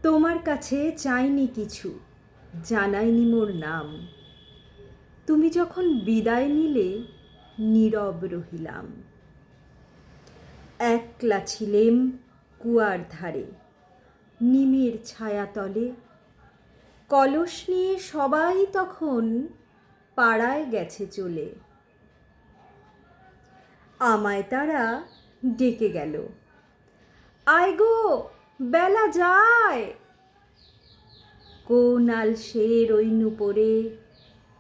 তোমার কাছে চাইনি কিছু, জানাইনি মোর নাম। তুমি যখন বিদায় নিলে নীরব রহিলাম। একলা ছিলেম কুয়ার ধারে, নিমের ছায়াতলে। কলস নিয়ে সবাই তখন পাড়ায় গেছে চলে। আমায় তারা ডেকে গেল, আয় গো বেলা যায়। কোন আলসের ওই নূপুরে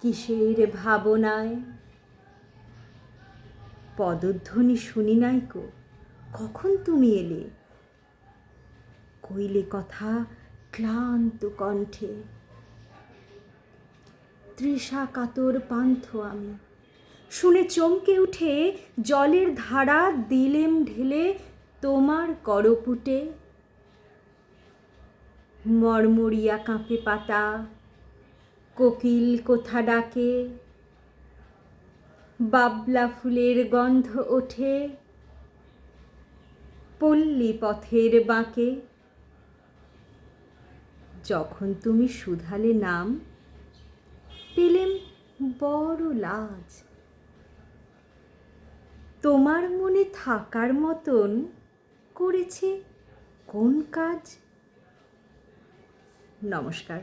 কিসের ভাবনায়। পদধ্বনি শুনি নাইকো, কখন তুমি এলে। কইলে কথা ক্লান্ত কণ্ঠে। তৃষা কাতর পান্থ আমি, শুনে চমকে উঠে জলের ধারা দিলেম ঢেলে তোমার করপুটে। মরমরিয়া কাঁপে পাতা, কোকিল কোথা ডাকে। বাবলা ফুলের গন্ধ ওঠে পল্লী পথের বাঁকে। যখন তুমি শুধালে নাম, পেলেম বড় লাজ। তোমার মনে থাকার মতন করেছি কোন কাজ। নমস্কার।